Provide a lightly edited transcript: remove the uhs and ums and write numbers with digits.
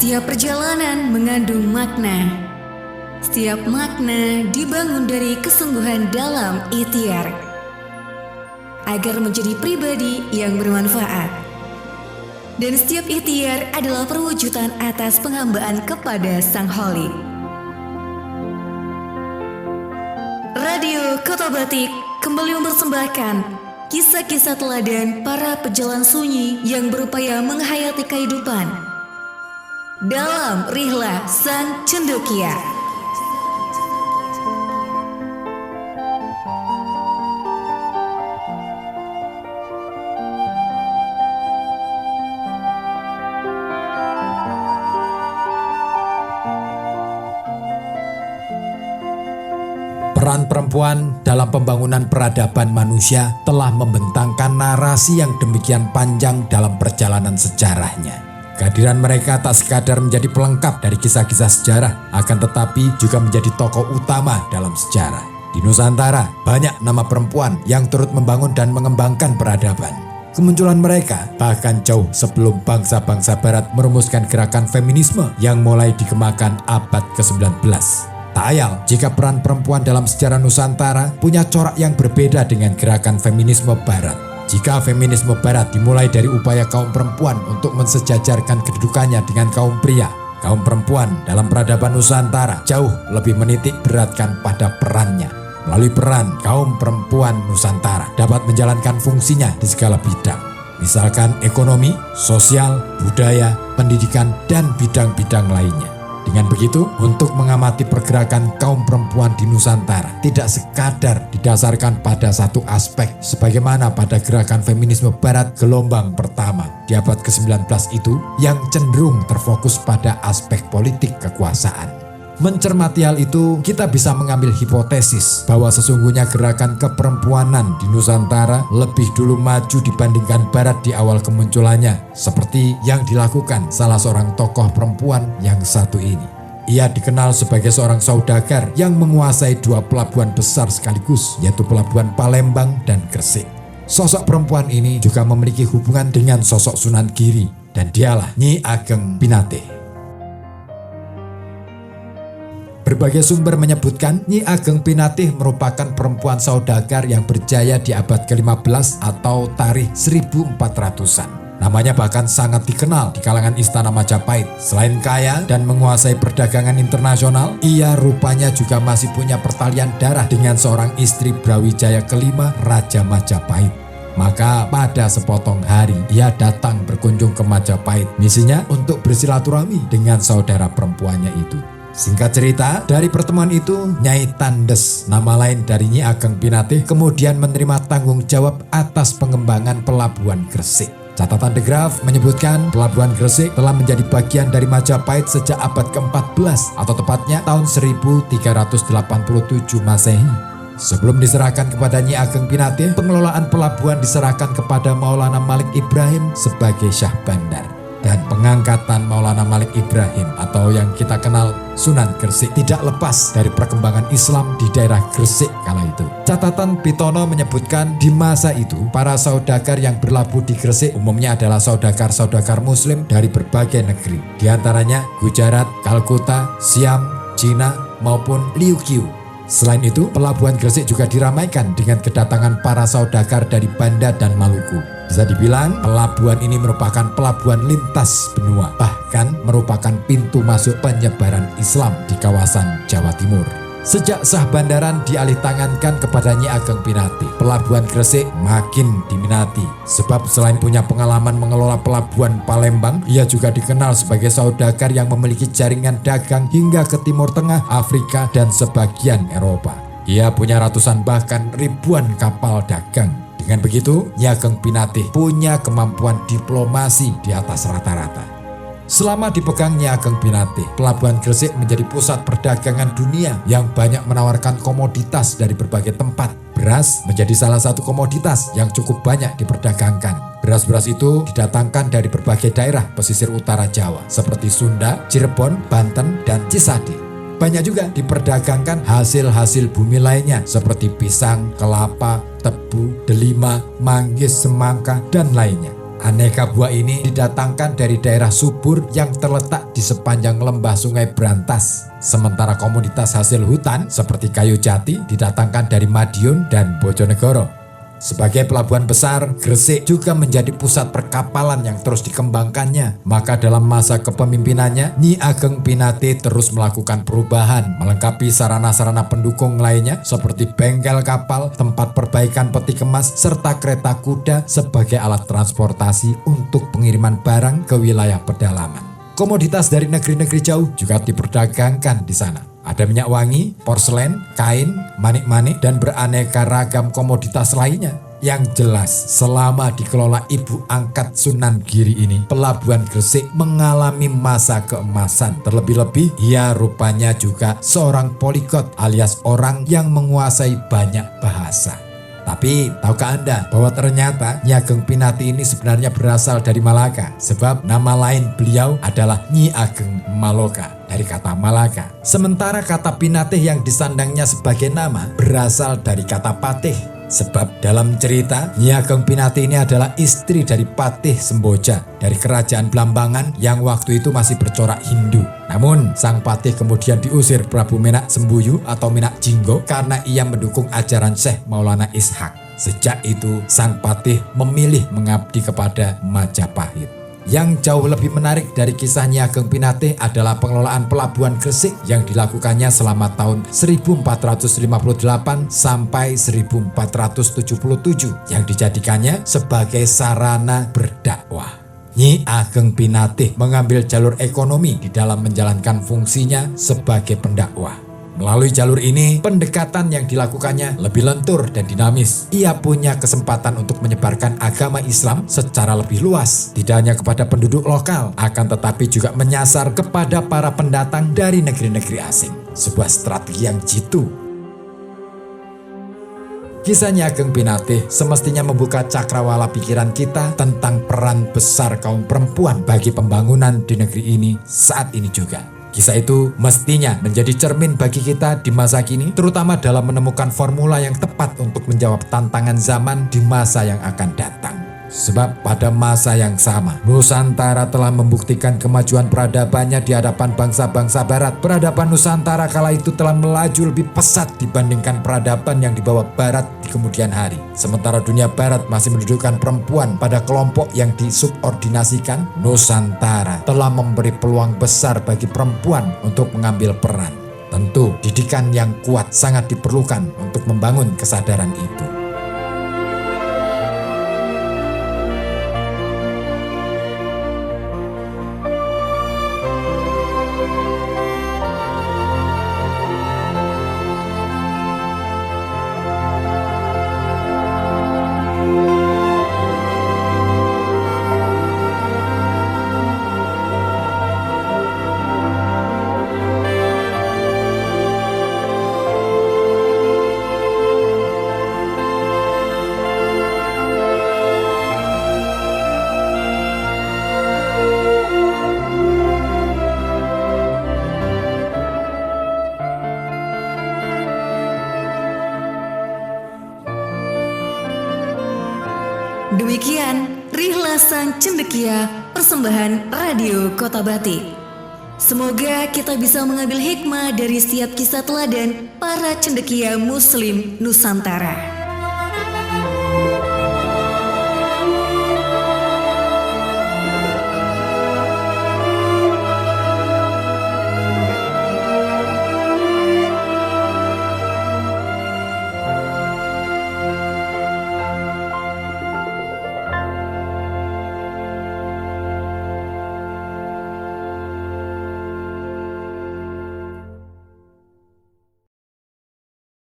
Setiap perjalanan mengandung makna. Setiap makna dibangun dari kesungguhan dalam ikhtiar agar menjadi pribadi yang bermanfaat. Dan setiap ikhtiar adalah perwujudan atas penghambaan kepada Sang Khalik. Radio Kota Batik kembali mempersembahkan kisah-kisah teladan para pejalan sunyi yang berupaya menghayati kehidupan dalam Rihlah Sang Cendekia. Peran perempuan dalam pembangunan peradaban manusia telah membentangkan narasi yang demikian panjang dalam perjalanan sejarahnya. Kehadiran mereka tak sekadar menjadi pelengkap dari kisah-kisah sejarah, akan tetapi juga menjadi tokoh utama dalam sejarah. Di Nusantara, banyak nama perempuan yang turut membangun dan mengembangkan peradaban. Kemunculan mereka bahkan jauh sebelum bangsa-bangsa barat merumuskan gerakan feminisme yang mulai dikembangkan abad ke-19. Tak ayal jika peran perempuan dalam sejarah Nusantara punya corak yang berbeda dengan gerakan feminisme barat. Jika feminisme barat dimulai dari upaya kaum perempuan untuk mensejajarkan kedudukannya dengan kaum pria, kaum perempuan dalam peradaban Nusantara jauh lebih menitik beratkan pada perannya. Melalui peran, kaum perempuan Nusantara dapat menjalankan fungsinya di segala bidang. Misalkan ekonomi, sosial, budaya, pendidikan, dan bidang-bidang lainnya. Dengan begitu, untuk mengamati pergerakan kaum perempuan di Nusantara tidak sekadar didasarkan pada satu aspek sebagaimana pada gerakan feminisme barat gelombang pertama di abad ke-19 itu yang cenderung terfokus pada aspek politik kekuasaan. Mencermati hal itu, kita bisa mengambil hipotesis bahwa sesungguhnya gerakan keperempuanan di Nusantara lebih dulu maju dibandingkan Barat di awal kemunculannya, seperti yang dilakukan salah seorang tokoh perempuan yang satu ini. Ia dikenal sebagai seorang saudagar yang menguasai dua pelabuhan besar sekaligus, yaitu pelabuhan Palembang dan Gresik. Sosok perempuan ini juga memiliki hubungan dengan sosok Sunan Giri, dan dialah Nyi Ageng Pinate. Berbagai sumber menyebutkan Nyi Ageng Pinatih merupakan perempuan saudagar yang berjaya di abad ke-15 atau tarikh 1400-an. Namanya bahkan sangat dikenal di kalangan istana Majapahit. Selain kaya dan menguasai perdagangan internasional, ia rupanya juga masih punya pertalian darah dengan seorang istri Brawijaya kelima Raja Majapahit. Maka pada sepotong hari ia datang berkunjung ke Majapahit. Misinya untuk bersilaturahmi dengan saudara perempuannya itu. Singkat cerita, dari pertemuan itu, Nyai Tandes, nama lain dari Nyi Ageng Pinatih, kemudian menerima tanggung jawab atas pengembangan Pelabuhan Gresik. Catatan The Graph menyebutkan Pelabuhan Gresik telah menjadi bagian dari Majapahit sejak abad ke-14 atau tepatnya tahun 1387 Masehi. Sebelum diserahkan kepada Nyi Ageng Pinatih, pengelolaan pelabuhan diserahkan kepada Maulana Malik Ibrahim sebagai Syah Bandar. Dan pengangkatan Maulana Malik Ibrahim atau yang kita kenal Sunan Gresik tidak lepas dari perkembangan Islam di daerah Gresik kala itu. Catatan Pitono menyebutkan di masa itu para saudagar yang berlabuh di Gresik umumnya adalah saudagar-saudagar Muslim dari berbagai negeri. Di antaranya Gujarat, Kalkuta, Siam, Cina maupun Liuqiu. Selain itu, pelabuhan Gresik juga diramaikan dengan kedatangan para saudagar dari Banda dan Maluku. Bisa dibilang, pelabuhan ini merupakan pelabuhan lintas benua, bahkan merupakan pintu masuk penyebaran Islam di kawasan Jawa Timur. Sejak sah bandaran dialih tangankan kepada Nyi Ageng Pinatih, pelabuhan Gresik makin diminati. Sebab selain punya pengalaman mengelola pelabuhan Palembang, ia juga dikenal sebagai saudagar yang memiliki jaringan dagang hingga ke Timur Tengah, Afrika, dan sebagian Eropa. Ia punya ratusan bahkan ribuan kapal dagang. Dengan begitu, Nyi Ageng Pinatih punya kemampuan diplomasi di atas rata-rata. Selama dipegang Nyi Ageng Pinatih, Pelabuhan Gresik menjadi pusat perdagangan dunia yang banyak menawarkan komoditas dari berbagai tempat. Beras menjadi salah satu komoditas yang cukup banyak diperdagangkan. Beras-beras itu didatangkan dari berbagai daerah pesisir utara Jawa, seperti Sunda, Cirebon, Banten, dan Cisadey. Banyak juga diperdagangkan hasil-hasil bumi lainnya seperti pisang, kelapa, tebu, delima, manggis, semangka, dan lainnya. Aneka buah ini didatangkan dari daerah subur yang terletak di sepanjang lembah Sungai Brantas. Sementara komoditas hasil hutan seperti kayu jati didatangkan dari Madiun dan Bojonegoro. Sebagai pelabuhan besar, Gresik juga menjadi pusat perkapalan yang terus dikembangkannya. Maka dalam masa kepemimpinannya, Nyi Ageng Pinate terus melakukan perubahan, melengkapi sarana-sarana pendukung lainnya seperti bengkel kapal, tempat perbaikan peti kemas, serta kereta kuda sebagai alat transportasi untuk pengiriman barang ke wilayah pedalaman. Komoditas dari negeri-negeri jauh juga diperdagangkan di sana. Ada minyak wangi, porselen, kain, manik-manik, dan beraneka ragam komoditas lainnya. Yang jelas, selama dikelola Ibu Angkat Sunan Giri ini, Pelabuhan Gresik mengalami masa keemasan. Terlebih-lebih, ia rupanya juga seorang poliglot alias orang yang menguasai banyak bahasa. Tapi, tahukah Anda bahwa ternyata Nyi Ageng Pinate ini sebenarnya berasal dari Malaka? Sebab nama lain beliau adalah Nyi Ageng Maloka, dari kata Malaka. Sementara kata Pinate yang disandangnya sebagai nama berasal dari kata patih. Sebab dalam cerita, Nyi Ageng Pinate ini adalah istri dari Patih Semboja dari kerajaan Blambangan yang waktu itu masih bercorak Hindu. Namun, sang patih kemudian diusir Prabu Menak Sembuyu atau Menak Jinggo karena ia mendukung ajaran Syekh Maulana Ishak. Sejak itu, sang patih memilih mengabdi kepada Majapahit. Yang jauh lebih menarik dari kisah Nyi Ageng Pinate adalah pengelolaan Pelabuhan Gresik yang dilakukannya selama tahun 1458 sampai 1477 yang dijadikannya sebagai sarana berdakwah. Nyi Ageng Pinate mengambil jalur ekonomi di dalam menjalankan fungsinya sebagai pendakwah. Melalui jalur ini, pendekatan yang dilakukannya lebih lentur dan dinamis. Ia punya kesempatan untuk menyebarkan agama Islam secara lebih luas, tidak hanya kepada penduduk lokal, akan tetapi juga menyasar kepada para pendatang dari negeri-negeri asing. Sebuah strategi yang jitu. Kisah Nyi Ageng Pinate semestinya membuka cakrawala pikiran kita tentang peran besar kaum perempuan bagi pembangunan di negeri ini saat ini juga. Kisah itu mestinya menjadi cermin bagi kita di masa kini, terutama dalam menemukan formula yang tepat untuk menjawab tantangan zaman di masa yang akan datang. Sebab pada masa yang sama, Nusantara telah membuktikan kemajuan peradabannya di hadapan bangsa-bangsa barat. Peradaban Nusantara kala itu telah melaju lebih pesat dibandingkan peradaban yang dibawa barat di kemudian hari. Sementara dunia barat masih mendudukkan perempuan pada kelompok yang disubordinasikan, Nusantara telah memberi peluang besar bagi perempuan untuk mengambil peran. Tentu, didikan yang kuat sangat diperlukan untuk membangun kesadaran itu. Demikian Rihla Sang Cendekia, persembahan Radio Kota Batik. Semoga kita bisa mengambil hikmah dari setiap kisah teladan para cendekia Muslim Nusantara.